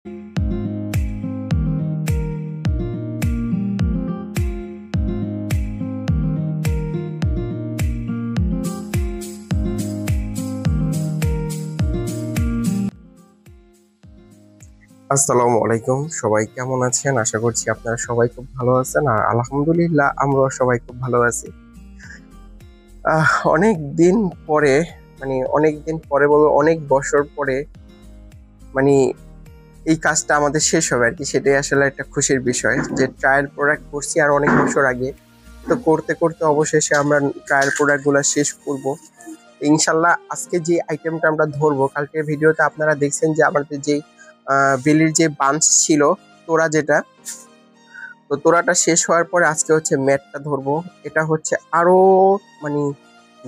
আসসালামু আলাইকুম, সবাই কেমন আছেন? আশা করছি আপনারা সবাই খুব ভালো আছেন। আর আলহামদুলিল্লাহ আমরাও সবাই খুব ভালো আছি। অনেক দিন পরে, বলবো অনেক বছর পরে মানে এই কাজটা আমাদের শেষ হবে আর কি। সেটাই আসলে একটা খুশির বিষয় যে ট্রায়াল প্রোডাক্ট করছি আর অনেক বছর আগে। তো করতে করতে অবশেষে আমরা ট্রায়াল প্রোডাক্ট গুলা শেষ করব ইনশাল্লাহ। আজকে যে আইটেমটা আমরা ধরবো, কালকে ভিডিওতে আপনারা দেখছেন যে আমাদের যে বেলির যে বাঞ্চ ছিল, তোড়া যেটা, তো তোড়াটা শেষ হওয়ার পরে আজকে হচ্ছে ম্যাটটা ধরবো। এটা হচ্ছে আরো মানে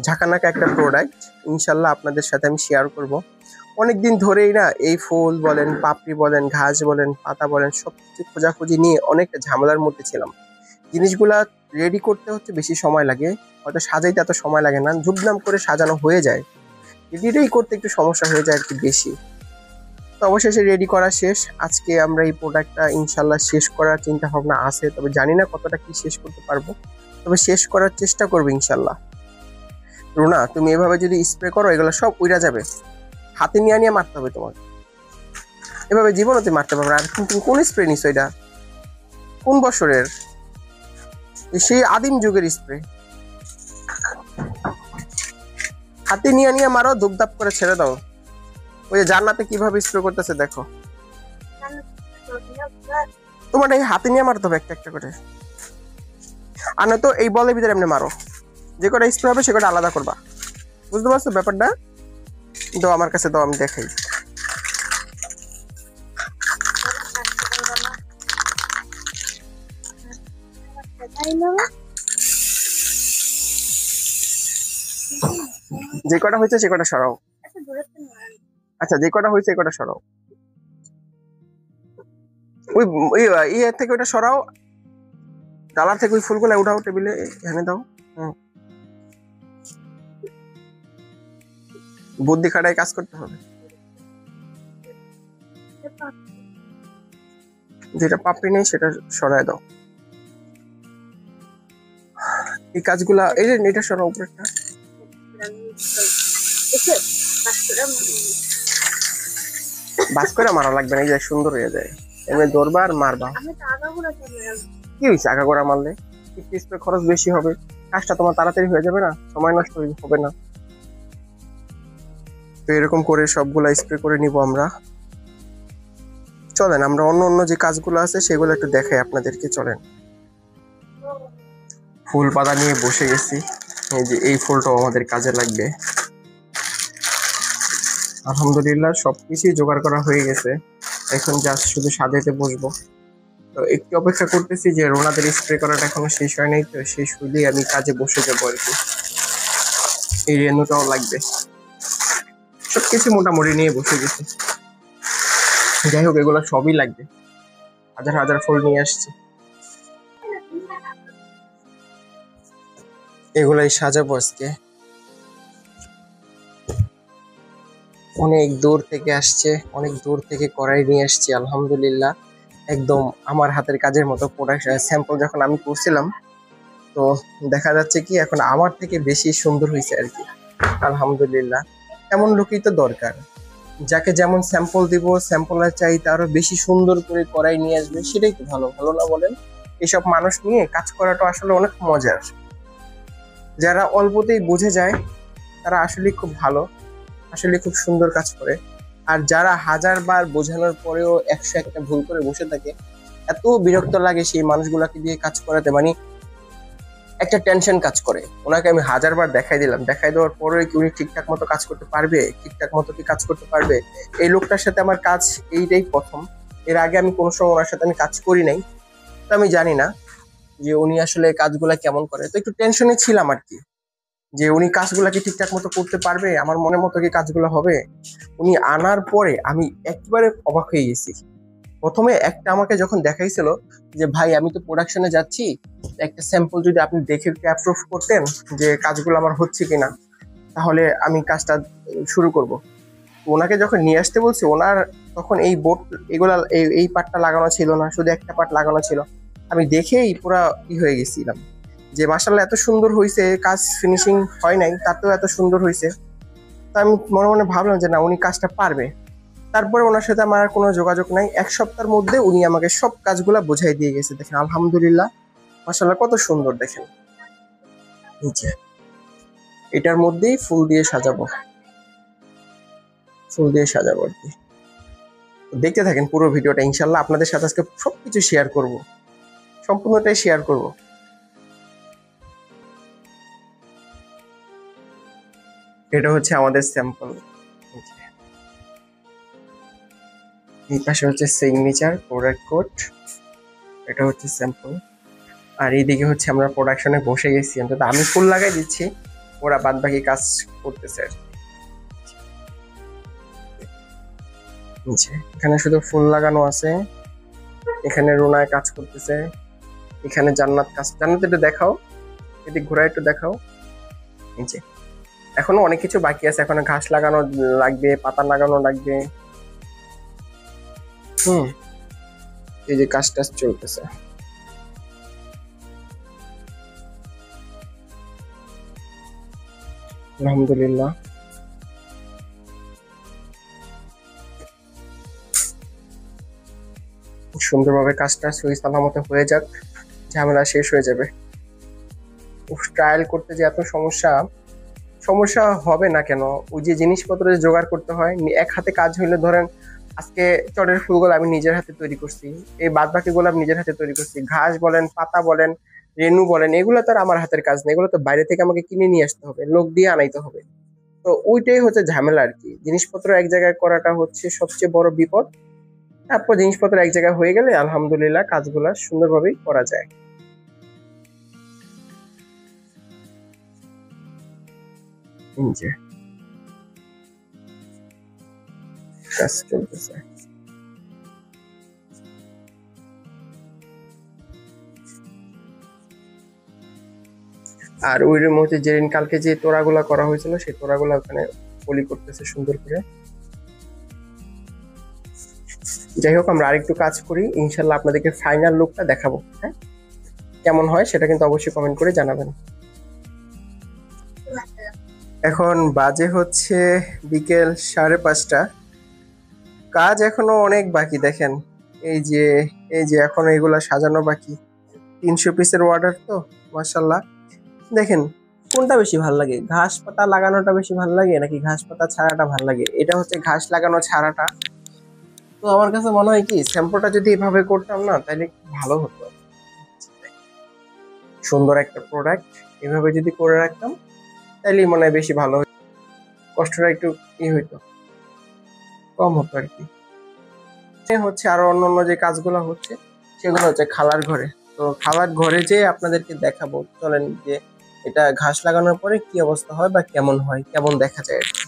ঝাঁকানাকা একটা প্রোডাক্ট, ইনশাল্লাহ আপনাদের সাথে আমি শেয়ার করব। অনেকদিন ধরেই না এই ফুল বলেন, পাপড়ি বলেন, ঘাস বলেন, পাতা বলেন, সবকিছু খোঁজাখুঁজি নিয়ে অনেকটা ঝামেলার মধ্যে ছিলাম। জিনিসগুলা রেডি করতে হচ্ছে বেশি সময় লাগে, হয়তো সাজাইতে এত সময় লাগে না, ধুমধাম করে সাজানো হয়ে যায়। রেডি করতে একটু সমস্যা হয়ে যায় আর কি বেশি। তো অবশেষে রেডি করা শেষ। আজকে আমরা এই প্রোডাক্টটা ইনশাল্লাহ শেষ করার চিন্তা ভাবনা আছে, তবে জানি না কতটা কি শেষ করতে পারবো, তবে শেষ করার চেষ্টা করবো ইনশাল্লাহ। রুনা, তুমি এভাবে যদি স্প্রে করো এগুলো সব উড়া যাবে, হাতে নিয়ে নিয়ে মারতে হবে তোমাকে। এভাবে জীবনে তুমি মারতে পারবে। আর তুমি কোন স্প্রে নিছো? এটা কোন বছরের? সেই আদিম যুগের স্প্রে। হাতে নিয়ে নিয়ে মারো, ধুপধাপ করে ছেড়ে দাও। ওই যে জান্নাতে কিভাবে স্প্রে করতেছে দেখো। তোমার এই হাতে নিয়ে মারতে হবে একটা একটা করে, আর নয়তো এই বলের ভিতরে এমনি মারো। যে কটা স্প্রে হবে সে কটা আলাদা করবা, বুঝতে পারছো ব্যাপারটা? দাও আমার কাছে, দাও আমি দেখাই। যে কটা হয়েছে সে কটা সরাও। আচ্ছা, যে কটা হয়েছে এই কটা সরাও। ওই ইয়ে থেকে ওটা সরাও, ডালার থেকে ওই ফুলগুলো উঠাও, টেবিলে এখানে দাও। বুদ্ধি খাটায় কাজ করতে হবে। যেটা পাপড়ি নেই সেটা সরায় দাও। এই কাজগুলা, এই যে এটা সরাও উপরেরটা। বাস করে মারা লাগবে না, এই যে সুন্দর হয়ে যায়। এমনি ধরবা আর মারবা। কি হয়েছে আগাগোড়া মারলে? স্প্রে খরচ বেশি হবে, কাজটা তোমার তাড়াতাড়ি হয়ে যাবে না, সময় নষ্ট হবে না। তো এরকম করে সবগুলা স্প্রে করে নিব আমরা। চলেন আমরা অন্য অন্য যে কাজগুলো আছে সেগুলো একটু দেখাই আপনাদেরকে, চলেন। ফুল পাতা নিয়ে বসে গেছি, এই যে এই ফুলটাও আমাদের কাজে লাগবে। আলহামদুলিল্লাহ সবকিছুই জোগাড় করা হয়ে গেছে, এখন জাস্ট শুধু সাজাইতে বসবো। তো একটু অপেক্ষা করতেছি যে রোনাদের স্প্রে করাটা এখনো শেষ হয় নাই, তো শেষ হইলেই আমি কাজে বসে যাবো আর কি। এই রেনুটাও লাগবে, সবকিছু মোটামুটি নিয়ে বসে গেছে। যাই হোক, এগুলো সবই লাগবে, হাজার হাজার ফুল নিয়ে আসছি, এগুলাই সাজাবো আজকে। অনেক দূর থেকে আসছে, অনেক দূর থেকে কড়াই নিয়ে আসছি আলহামদুলিল্লাহ। একদম আমার হাতের কাজের মতো প্রোডাক্ট স্যাম্পল যখন আমি করছিলাম, তো দেখা যাচ্ছে কি এখন আমার থেকে বেশি সুন্দর হয়েছে আর কি। আলহামদুলিল্লাহ, এমন লোকই তো দরকার, যাকে যেমন স্যাম্পল দিব, স্যাম্পলের চাইতে আরো বেশি সুন্দর করে কড়াই নিয়ে আসবে, সেটাই তো ভালো, ভালো না বলেন? এইসব মানুষ নিয়ে কাজ করাটা আসলে অনেক মজার। যারা অল্পতেই বুঝে যায় তারা আসলে খুব ভালো, আসলে খুব সুন্দর কাজ করে। আর যারা হাজার বার বোঝানোর পরেও 101টা ভুল করে বসে থাকে, এত বিরক্ত লাগে সেই মানুষগুলাকে দিয়ে কাজ করাতে। মানে একটা টেনশন কাজ করে। ওনাকে আমি হাজার বার দেখাই দিলাম, দেখাই দেওয়ার পরে কি উনি ঠিকঠাক মতো কাজ করতে পারবে? ঠিকঠাক মতো কি কাজ করতে পারবে? এই লোকটার সাথে আমার কাজ এইটাই প্রথম। এর আগে আমি কোনো সময় ওনার সাথে আমি কাজ করি নাই, তো আমি জানি না যে উনি আসলে কাজগুলা কেমন করে। তো একটু টেনশনে ছিলাম আর কি, যে উনি কাজগুলা কি ঠিকঠাক মতো করতে পারবে, আমার মনের মতো কি কাজগুলো হবে। উনি আনার পরে আমি একবারে অবাক হয়ে গেছি। প্রথমে একটা আমাকে যখন দেখাইছিল যে ভাই আমি তো প্রোডাকশনে যাচ্ছি, একটা স্যাম্পল যদি আপনি দেখে অ্যাপ্রুভ করতেন যে কাজগুলো আমার হচ্ছে কিনা, তাহলে আমি কাজটা শুরু করব। ওনাকে যখন নিয়ে আসতে বলছি, ওনার তখন এই বোর্ড এগুলা এই পার্টটা লাগানো ছিল না, শুধু একটা পার্ট লাগানো ছিল। আমি দেখেই পুরা হয়ে গেছিলাম যে মাশাআল্লাহ এত সুন্দর হয়েছে, কাজ ফিনিশিং হয় নাই তাতেও এত সুন্দর হয়েছে। তো আমি মনে মনে ভাবলাম যে না, উনি কাজটা পারবে। তারপরে ওনার সাথে আমার আর কোনো যোগাযোগ নাই। 1 সপ্তাহের মধ্যে উনি আমাকে সব কাজগুলা বুঝাই দিয়ে গেছে। দেখেন আলহামদুলিল্লাহ, মাশাআল্লাহ কত সুন্দর দেখেন। নিচে এটার মধ্যেই ফুল দিয়ে সাজাবো, ফুল দিয়ে সাজাবো আর কি। দেখতে থাকেন পুরো ভিডিওটা, ইনশাল্লাহ আপনাদের সাথে আজকে সবকিছু শেয়ার করব, সম্পূর্ণটাই শেয়ার করব। এটা হচ্ছে আমাদের স্যাম্পল, এই পাশে হচ্ছে সিগনেচার প্রোডাক্ট কোড, এটা হচ্ছে স্যাম্পল। আর এইদিকে হচ্ছে আমরা প্রোডাকশনে বসে গেছি, অন্তত আমি ফুল লাগাই দিচ্ছি, ওরা বাদ বাকি কাজ করতেছে। এখানে শুধু ফুল লাগানো আছে, এখানে রুনায় কাজ করতেছে, এখানে জান্নাত কাজ। জান্নাত একটু দেখাও, এদিক ঘোরা একটু দেখাও। নিচে এখনো অনেক কিছু বাকি আছে, এখনো ঘাস লাগানো লাগবে, পাতা লাগানো লাগবে। এই যে কাজ টাজ চলতেছে। আলহামদুলিল্লাহ সুন্দরভাবে কাজটা সুই সালামতে হয়ে যাক, ঝামেলা শেষ হয়ে যাবে। ট্রায়াল করতে যে এত সমস্যা, সমস্যা হবে না কেন? ওই যে জিনিসপত্র জোগাড় করতে হয়, এক হাতে কাজ হইলে ধরেন আজকে চটের ফুলগুলো আমি নিজের হাতে তৈরি করছি, এই বাদ বাকিগুলো আমি নিজের হাতে তৈরি করছি। ঘাস বলেন, পাতা বলেন, রেনু বলেন, এগুলো তো আর আমার হাতের কাজ না, এগুলো তো বাইরে থেকে আমাকে কিনে নিয়ে আসতে হবে, লোক দিয়ে আনাইতে হবে। তো ওইটাই হচ্ছে ঝামেলা আর কি। জিনিসপত্র এক জায়গায় করাটা হচ্ছে সবচেয়ে বড় বিপদ। তারপর জিনিসপত্র এক জায়গায় হয়ে গেলে আলহামদুলিল্লাহ কাজগুলো সুন্দরভাবেই করা যায়। কাজ চলতেছে। আর ওই মধ্যে যেদিন কালকে যে তোড়াগুলা করা হয়েছিল, সেই তোড়াগুলা ওখানে পলি করতেছে সুন্দর করে। যাই হোক, আমরা আরেকটু কাজ করি, ইনশাল্লাহ আপনাদেরকে ফাইনাল লুকটা দেখাবো। হ্যাঁ, কেমন হয় সেটা কিন্তু অবশ্যই কমেন্ট করে জানাবেন। এখন বাজে হচ্ছে বিকেল 5:30। কাজ এখনো অনেক বাকি। দেখেন এই যে এখনো এগুলা সাজানো বাকি। 300 পিসের অর্ডার তো, মাশাল্লাহ। দেখেন কোনটা বেশি ভালো লাগে, ঘাস পাতা লাগানোটা বেশি ভালো লাগে নাকি ঘাস পাতা ছাড়াটা ভালো লাগে? এটা হচ্ছে ঘাস লাগানো ছাড়াটা। তো আমার কাছে মনে হয় কি, স্যাম্পলটা যদি এভাবে করতাম না তাহলে ভালো হতো। সুন্দর একটা প্রোডাক্ট এভাবে যদি করে রাখতাম তাহলে মনে হয় বেশি ভালো হতো, কষ্টটা একটু হইতো, কম হতো আর কি। হচ্ছে আরো অন্যান্য যে কাজগুলো হচ্ছে সেগুলো হচ্ছে খালার ঘরে। তো খালার ঘরে যে আপনাদেরকে দেখাবো, চলেন যে এটা ঘাস লাগানোর পরে কি অবস্থা হয় বা কেমন হয়, কেমন দেখা যায় আর কি।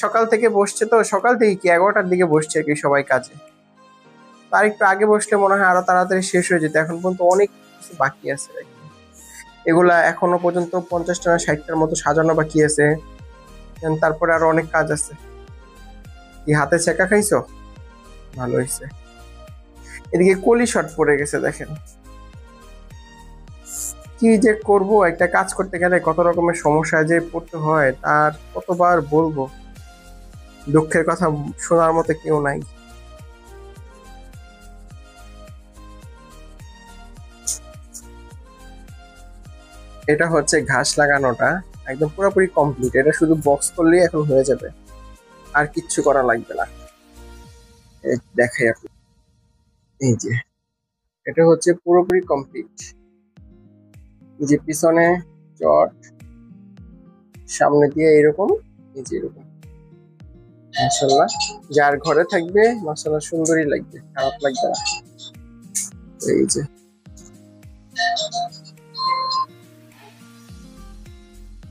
সকাল থেকে বসছে, তো সকাল থেকে কি 11টার দিকে বসছে আর কি সবাই কাজে। তার একটু আগে বসলে মনে হয় আরো তাড়াতাড়ি শেষ হয়ে যেত। এখন পর্যন্ত অনেক কিছু বাকি আছে আর কি। এগুলা এখনো পর্যন্ত 50টা না 60টার মতো সাজানো বাকি আছে। তারপরে আরো অনেক কাজ আছে। কি হাতে ছেঁকা খাইছো? ভালো হয়েছে। এদিকে কলি শর্ট পড়ে গেছে, দেখেন কি যে করব। একটা কাজ করতে গেলে কত রকমের সমস্যা যে পড়তে হয়, তার কতবার বলবো। দুঃখের কথা শোনার মতো কেউ নাই। এটা হচ্ছে ঘাস লাগানোটা একদম পুরোপুরি কমপ্লিট। এটা শুধু বক্স করলেই এখন হয়ে যাবে, আর কিচ্ছু করা লাগবে না। দেখাই আপনি, এই যে এটা হচ্ছে পুরোপুরি কমপ্লিট। যে পিছনে চট, সামনে দিয়ে এরকম, এই যে এরকম। মাশাআল্লাহ, যার ঘরে থাকবে মাশাআল্লাহ সুন্দরই লাগবে, খারাপ লাগবে না। এই যে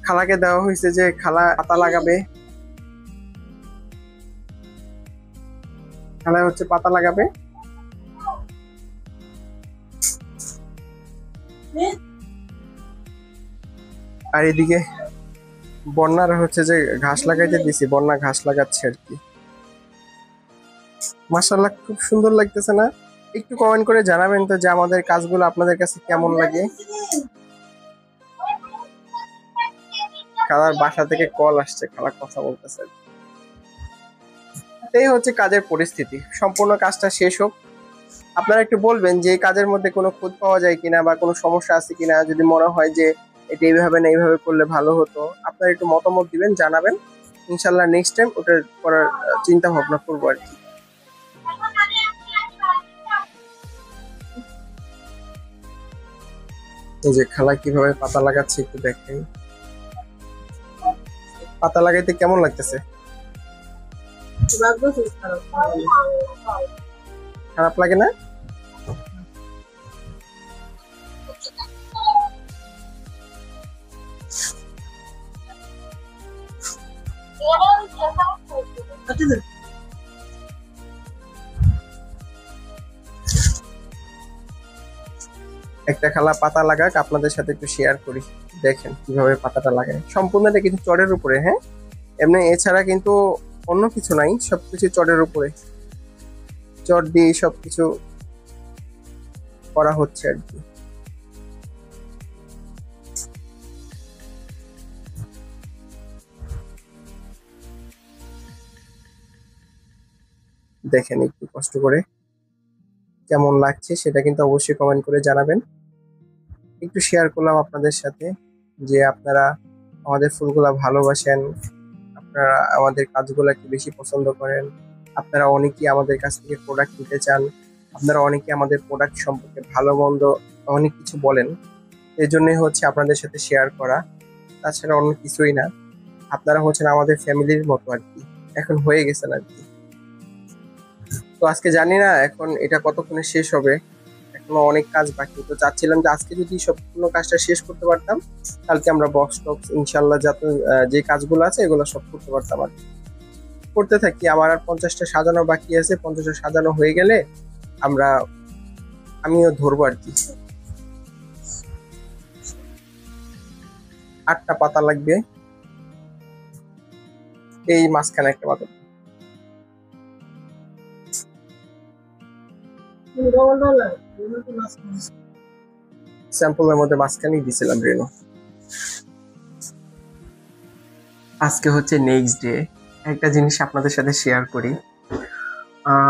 খালাকে দেওয়া হয়েছে যে খালা পাতা লাগাবে, খালা হচ্ছে পাতা লাগাবে। আর এদিকে বন্যার হচ্ছে যে ঘাস লাগাইতে দিছি, বন্যা ঘাস লাগাচ্ছে আর কি। মাশাআল্লাহ খুব সুন্দর লাগতেছে না? একটু কমেন্ট করে জানাবেন তো যে আমাদের কাজগুলো আপনাদের কাছে কেমন লাগে। খালার বাসা থেকে কল আসছে, খালা কথা বলতেছে। এই হচ্ছে কাজের পরিস্থিতি। সম্পূর্ণ কাজটা শেষ হোক, আপনারা একটু বলবেন যে এই কাজের মধ্যে কোনো খুঁত পাওয়া যায় কিনা বা কোনো সমস্যা আছে কিনা। যদি মনে হয় যে এটা এইভাবে না এইভাবে করলে ভালো হতো, আপনারা একটু মতামত দিবেন, জানাবেন। ইনশাল্লাহ নেক্সট টাইম ওটা করার চিন্তা ভাবনা করবো আর কি। এই যে খালা কিভাবে পাতা লাগাচ্ছে একটু দেখেন। পাতা লাগাইতে কেমন লাগতেছে? খারাপ লাগে না? একটা খালা পাতা লাগাক, আপনাদের সাথে একটু শেয়ার করি। দেখেন কিভাবে পাতাটা লাগায়। সম্পূর্ণটা কিন্তু চটের উপরে, হ্যাঁ, এমনি এছাড়া কিন্তু অন্য কিছু নাই, সবকিছু চটের উপরে। চট দিয়ে সবকিছু করা হচ্ছে আর কি। দেখেন একটু কষ্ট করে কেমন লাগছে সেটা কিন্তু অবশ্যই কমেন্ট করে জানাবেন। একটু শেয়ার করলাম আপনাদের সাথে যে আপনারা আমাদের ফুলগুলা ভালোবাসেন, আপনারা আমাদের কাজগুলাকে বেশি পছন্দ করেন, আপনারা অনেকেই আমাদের কাছ থেকে প্রোডাক্ট নিতে চান, আপনারা অনেকেই আমাদের প্রোডাক্ট সম্পর্কে ভালো মন্দ অনেক কিছু বলেন। এই জন্যই হচ্ছে আপনাদের সাথে শেয়ার করা, তাছাড়া অন্য কিছুই না। আপনারা হচ্ছেন আমাদের ফ্যামিলির মতো আর কি, এখন হয়ে গেছেন আর কি। তো আজকে জানি না এখন এটা কতক্ষণে শেষ হবে, এখনো অনেক কাজ বাকি। তো চাচ্ছিলাম যে আজকে যদি সম্পূর্ণ কাজটা শেষ করতে পারতাম, কালকে আমরা বক্স টক্স ইনশাল্লাহ যাতে যে কাজগুলো আছে এগুলো সব করতে পারতাম আর কি। করতে থাকি। আমার আর 50টা সাজানো বাকি আছে, 50টা সাজানো হয়ে গেলে আমরা আমিও ধরবো আর কি। 8টা পাতা লাগবে, এই মাঝখানে একটা পাতা, স্যাম্পলের মধ্যে মাঝখানেই দিছিলাম রেনু। আজকে হচ্ছে নেক্সট ডে। একটা জিনিস আপনাদের সাথে শেয়ার করি।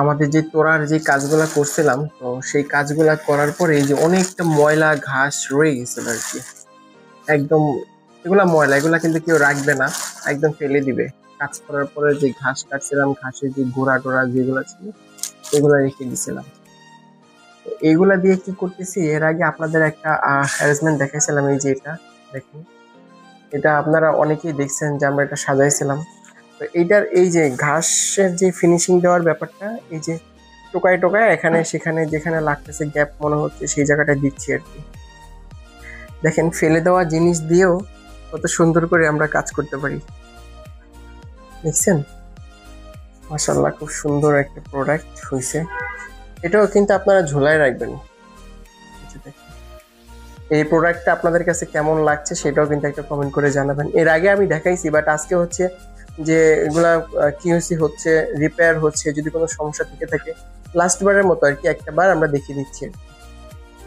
আমাদের যে তোরার যে কাজগুলা করছিলাম, তো সেই কাজগুলা করার পরে এই যে অনেকটা ময়লা ঘাস রয়ে গেছিল আর কি। একদম এগুলা ময়লা, এগুলা কিন্তু কেউ রাখবে না, একদম ফেলে দিবে। কাজ করার পরে যে ঘাস কাটছিলাম, ঘাসের যে গোড়া টোড়া যেগুলো ছিল এগুলা রেখে দিছিলাম। এইগুলা দিয়ে কি করতেছি, এর আগে আপনাদের একটা অ্যারেঞ্জমেন্ট দেখাইছিলাম। এই যে এটা দেখুন, এটা আপনারা অনেকেই দেখছেন যে আমরা এটা সাজাইছিলাম। তো এইটার এই যে ঘাসের যে ফিনিশিং দেওয়ার ব্যাপারটা, এই যে টোকায় টোকায় এখানে সেখানে যেখানে লাগতেছে গ্যাপ মনে হচ্ছে সেই জায়গাটা দিচ্ছি আর কি। দেখেন ফেলে দেওয়া জিনিস দিয়েও কত সুন্দর করে আমরা কাজ করতে পারি, দেখছেন? মাশাআল্লাহ খুব সুন্দর একটা প্রোডাক্ট হয়েছে। এটাও কিন্তু আপনারা ঝোলায় রাখবেন। এই প্রোডাক্টটা আপনাদের কাছে কেমন লাগছে সেটাও কিন্তু একটা কমেন্ট করে জানাবেন। এর আগে আমি দেখাইছি, বাট আজকে হচ্ছে যে এগুলা কিউসি হচ্ছে, রিপেয়ার হচ্ছে, যদি কোনো সমস্যা থেকে থাকে লাস্ট বারের মতো আর কি একটা বার আমরা দেখিয়ে দিচ্ছি।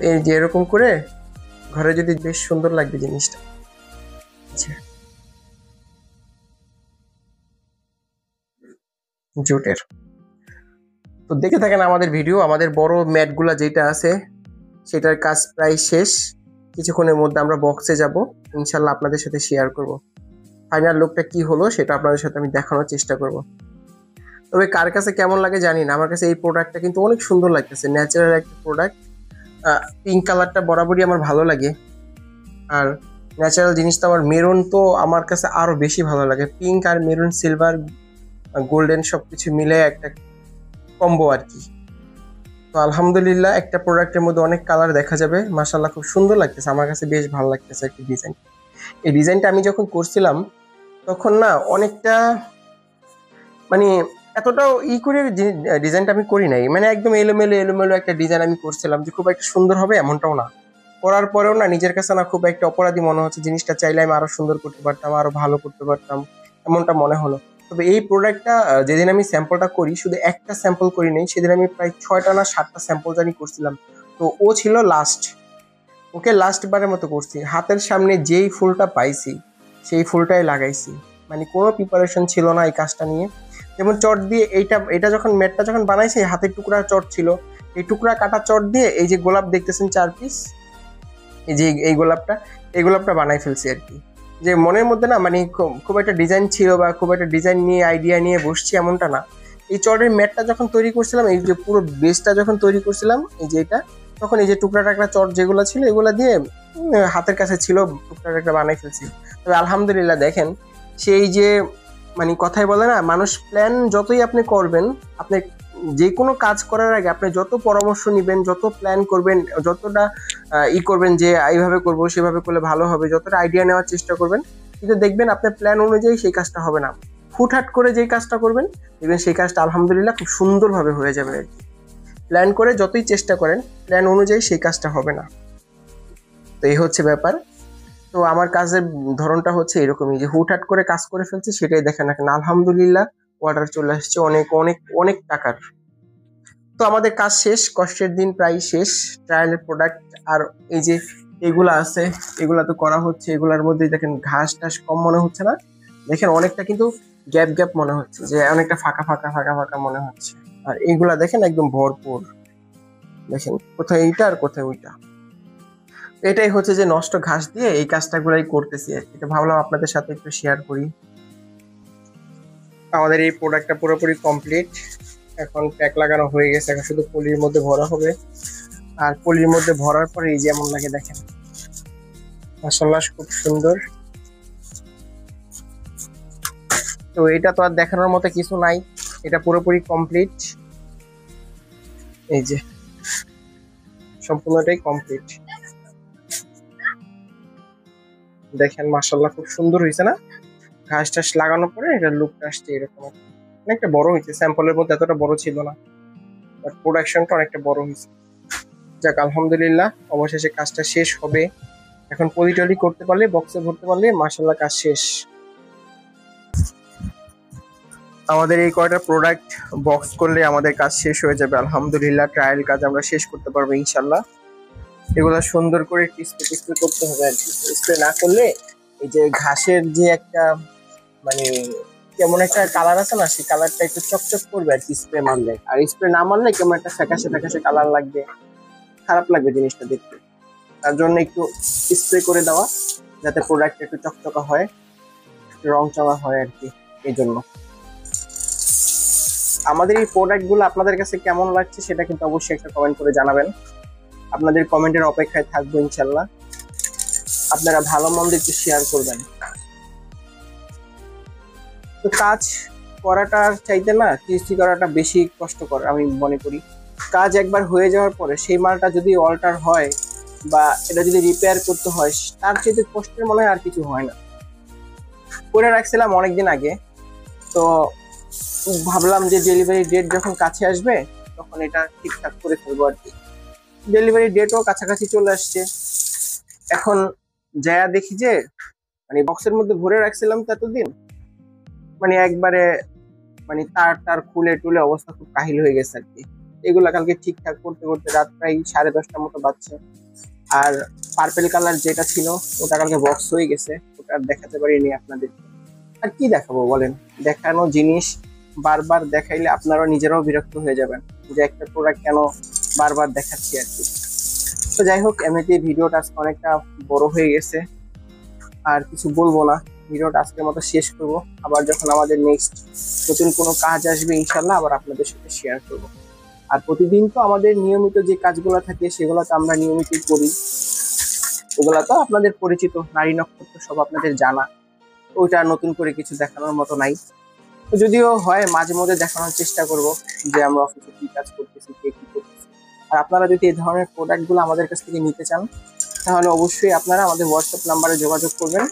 এই যে এরকম করে ঘরে যদি বেশ সুন্দর লাগবে জিনিসটা। জুটের। তো দেখে থাকেন আমাদের ভিডিও। আমাদের বড় ম্যাটগুলা যেটা আছে সেটার কাজ প্রায় শেষ, কিছুক্ষণের মধ্যে আমরা বক্সে যাব, ইনশাল্লাহ আপনাদের সাথে শেয়ার করব। ফাইনাল লুকটা কি হলো সেটা আপনাদের সাথে আমি দেখানোর চেষ্টা করব। তবে কার কাছে কেমন লাগে জানি না, আমার কাছে এই প্রোডাক্টটা কিন্তু অনেক সুন্দর লাগতেছে, ন্যাচারাল একটা প্রোডাক্ট। পিঙ্ক কালারটা বরাবরই আমার ভালো লাগে, আর ন্যাচারাল জিনিসটা আমার মেরুন তো আমার কাছে আরো বেশি ভালো লাগে। পিঙ্ক আর মেরুন, সিলভার, গোল্ডেন সবকিছু মিলে একটা কম্বো আর কি। তো আলহামদুলিল্লাহ একটা প্রোডাক্টের মধ্যে অনেক কালার দেখা যাবে। মাশাআল্লাহ খুব সুন্দর লাগতেছে, আমার কাছে বেশ ভালো লাগতেছে একটা ডিজাইন। এই ডিজাইনটা আমি যখন করছিলাম তখন না অনেকটা মানে এতটাও করে ডিজাইনটা আমি করি নাই, মানে একদম এলোমেলো এলোমেলো একটা ডিজাইন আমি করছিলাম যে খুব একটা সুন্দর হবে এমনটাও না। করার পরেও না নিজের কাছে না খুব একটা অপরাধী মনে হচ্ছে, জিনিসটা চাইলে আমি আরো সুন্দর করতে পারতাম, আরো ভালো করতে পারতাম, এমনটা মনে হলো। তবে এই প্রোডাক্টটা যেদিন আমি স্যাম্পলটা করি, শুধু একটা স্যাম্পল করি নাই, সেদিন আমি প্রায় 6টা না 7টা স্যাম্পল জানি করছিলাম। তো ও ছিল লাস্ট, ওকে লাস্ট বারের মতো করছি। হাতের সামনে যেই ফুলটা পাইছি সেই ফুলটাই লাগাইছি, মানে কোনো প্রিপারেশন ছিল না এই কাজটা নিয়ে। যেমন চট দিয়ে এটা যখন ম্যাটটা যখন বানাইছি, হাতের টুকরা চট ছিল, এই টুকরা কাটা চট দিয়ে এই যে গোলাপ দেখতেছেন 4 পিস, এই যে এই গোলাপটা বানাই ফেলছি আর কি। যে মনের মধ্যে না মানে খুব একটা ডিজাইন ছিল বা খুব একটা ডিজাইন নিয়ে আইডিয়া নিয়ে বসছি এমনটা না। এই চটের ম্যাটটা যখন তৈরি করছিলাম, এই যে পুরো বেসটা যখন তৈরি করছিলাম, এই যে এটা, তখন এই যে টুকরা টাকরা চট যেগুলো ছিল এগুলো দিয়ে হাতের কাছে ছিল টুকরা টাকরা বানাই ফেলছি। তবে আলহামদুলিল্লাহ দেখেন, সেই যে মানে কথাই বলে না, মানুষ প্ল্যান যতই আপনি করবেন, আপনি যে কোনো কাজ করার আগে আপনি যত পরামর্শ নিবেন, যত প্ল্যান করবেন, যতটা করবেন যে এইভাবে করবো সেভাবে করলে ভালো হবে, যতটা আইডিয়া নেওয়ার চেষ্টা করবেন, কিন্তু দেখবেন আপনার প্ল্যান অনুযায়ী সেই কাজটা হবে না। হুটহাট করে যেই কাজটা করবেন, দেখবেন সেই কাজটা আলহামদুলিল্লাহ খুব সুন্দরভাবে হয়ে যাবে আর কি। প্ল্যান করে যতই চেষ্টা করেন, প্ল্যান অনুযায়ী সেই কাজটা হবে না। তো এই হচ্ছে ব্যাপার। তো আমার কাজের ধরনটা হচ্ছে এরকমই, যে হুটহাট করে কাজ করে ফেলছি, সেটাই দেখেন না কেন আলহামদুলিল্লাহ অর্ডার চলে আসছে অনেক অনেক অনেক টাকার। তো আমাদের কাজ শেষ, কষ্টের দিন প্রায় শেষ। ট্রায়ালের প্রোডাক্ট আর এই যে এগুলা আছে, এগুলা তো করা হচ্ছে। এগুলার মধ্যে দেখেন ঘাস টাস কম মনে হচ্ছে না, দেখেন অনেকটা কিন্তু গ্যাপ গ্যাপ মনে হচ্ছে, যে অনেকটা ফাঁকা ফাঁকা ফাঁকা ফাঁকা মনে হচ্ছে। আর এইগুলা দেখেন একদম ভরপুর, দেখেন কোথায় এইটা আর কোথায় ওইটা। এটাই হচ্ছে যে নষ্ট ঘাস দিয়ে এই কাজটা গুলাই করতেছি আর কি। ভাবলাম আপনাদের সাথে একটু শেয়ার করি। আমাদের এই প্রোডাক্টটা পুরোপুরি কমপ্লিট, এখন প্যাক লাগানো হয়ে গেছে, এখন শুধু পলির মধ্যে ভরা হবে। আর পলির মধ্যে ভরার পরে এই যেমন লাগে দেখেন, মাশাআল্লাহ খুব সুন্দর। তো এটা তো আর দেখানোর মতো কিছু নাই, এটা পুরোপুরি কমপ্লিট। এই যে সম্পূর্ণটাই কমপ্লিট, দেখেন মাশাআল্লাহ খুব সুন্দর হয়েছে না? ঘাস টাস লাগানোর পরে এটা লুকটা আসছে এরকম। অনেকটা বড় হয়েছে, স্যাম্পলের মধ্যে এতটা বড় ছিল না, বাট প্রোডাকশনটা অনেকটা বড় হয়েছে। যাক আলহামদুলিল্লাহ, অবশেষে কাজটা শেষ হবে। এখন পলিটলি করতে পারলে, বক্সে ভরতে পারলে মাশাআল্লাহ কাজ শেষ। আমাদের এই কয়টা প্রোডাক্ট বক্স করলে আমাদের কাজ শেষ হয়ে যাবে আলহামদুলিল্লাহ। ট্রায়াল কাজ আমরা শেষ করতে পারবো ইনশাল্লাহ। এগুলো সুন্দর করে স্প্রে করতে হবে আর কি। স্প্রে না করলে এই যে ঘাসের যে একটা মানে কেমন একটা কালার আছে না, সেই কালারটা একটু চকচক করবে আর কি স্প্রে মারলে। আর স্প্রে না মারলে কেমন একটা ফ্যাকাশে ফ্যাকাশে কালার লাগবে, খারাপ লাগবে জিনিসটা দেখতে। তার জন্য একটু স্প্রে করে দেওয়া, যাতে প্রোডাক্ট একটু চকচকা হয়, রং চড়া হয় আর কি। এই জন্য আমাদের এই প্রোডাক্টগুলো আপনাদের কাছে কেমন লাগছে সেটা কিন্তু অবশ্যই একটা কমেন্ট করে জানাবেন। আপনাদের কমেন্টের অপেক্ষায় থাকবো ইনশাল্লাহ। আপনারা ভালো মন্দ একটু শেয়ার করবেন। তো কাজ করাটার চাইতে না টিএসটি করাটা বেশি কষ্টকর আমি মনে করি। কাজ একবার হয়ে যাওয়ার পরে সেই মালটা যদি অল্টার হয় বা এটা যদি রিপেয়ার করতে হয়, তার চাইতে কষ্টের মনে হয় আর কিছু হয় না। করে রাখছিলাম অনেকদিন আগে, তো ভাবলাম যে ডেলিভারি ডেট যখন কাছে আসবে তখন এটা ঠিকঠাক করে ফেলবো আর কি। ডেলিভারি ডেটও কাছাকাছি চলে আসছে। এখন যা দেখি যে মানে বক্সের মধ্যে ভরে রাখছিলাম তো এতদিন, মানে একবারে মানে তার খুলে টুলে অবস্থা খুব কাহিল হয়ে গেছে আর কি। এগুলা কালকে ঠিকঠাক করতে করতে রাত প্রায় 10:30টার মতো বাজছে। আর পার্পেল কালার যেটা ছিল ওটা কালকে বক্স হয়ে গেছে, ওটা আর দেখাতে পারিনি আপনাদের। আর কি দেখাবো বলেন, দেখানো জিনিস বারবার দেখাইলে আপনারাও নিজেরাও বিরক্ত হয়ে যাবেন যে একটা প্রোডাক্ট কেন বারবার দেখাচ্ছি আর কি। তো যাই হোক, এমনিতেই ভিডিওটা আজকে অনেকটা বড় হয়ে গেছে, আর কিছু বলবো না। ভিডিওটা আজকের মতো শেষ করবো। আবার যখন আমাদের নেক্সট নতুন কোনো কাজ আসবে ইনশাল্লাহ আবার আপনাদের সাথে শেয়ার করবো। আর প্রতিদিন তো আমাদের নিয়মিত যে কাজগুলো থাকে সেগুলো তো আমরা নিয়মিতই করি, ওগুলা তো আপনাদের পরিচিত, নারী নক্ষত্র সব আপনাদের জানা। ওইটা নতুন করে কিছু দেখানোর মতো নাই। যদিও হয় মাঝে মধ্যে দেখানোর চেষ্টা করব যে আমরা অফিসে কি কাজ করতেছি, কে কি করতেছি। আর আপনারা যদি এই ধরনের প্রোডাক্টগুলো আমাদের কাছ থেকে নিতে চান, তাহলে অবশ্যই আপনারা আমাদের হোয়াটসঅ্যাপ নাম্বারে যোগাযোগ করবেন,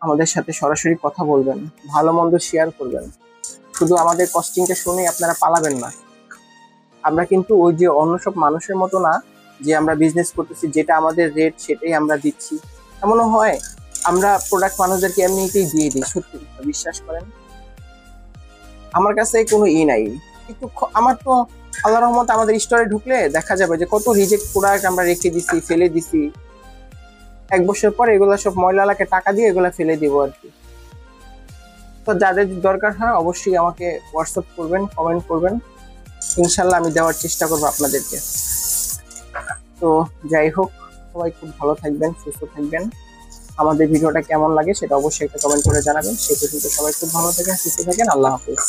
আমাদের সাথে সরাসরি কথা বলবেন, ভালো মন্দ শেয়ার করবেন। শুধু আমাদের কস্টিংটা শুনে আপনারা পালাবেন না। আমরা কিন্তু ওই যে অন্য সব মানুষের মতো না যে আমরা বিজনেস করতেছি, যেটা আমাদের রেট সেটাই আমরা দিচ্ছি, এমনও হয়। আমরা প্রোডাক্ট মানুষদেরকে এমনিতেই দিয়ে দিই, সত্যি বিশ্বাস করেন। আমার কাছে কোনো নাই। একটু আমার তো আল্লাহর রহমতে আমাদের স্টোরে ঢুকলে দেখা যাবে যে কত রিজেক্ট প্রোডাক্ট আমরা রেখে দিছি, ফেলে দিছি। 1 বছর পরে এগুলা সব ময়লালাকে টাকা দিয়ে এগুলা ফেলে দিব আর কি। তো যাদের দরকার হয় অবশ্যই আমাকে হোয়াটসঅ্যাপ করবেন, কমেন্ট করবেন, ইনশাল্লাহ আমি দেওয়ার চেষ্টা করবো আপনাদেরকে। তো যাই হোক, সবাই খুব ভালো থাকবেন, সুস্থ থাকবেন। আমাদের ভিডিওটা কেমন লাগে সেটা অবশ্যই একটা কমেন্ট করে জানাবেন। সে পর্যন্ত সবাই খুব ভালো থাকেন, সুস্থ থাকেন। আল্লাহ হাফেজ।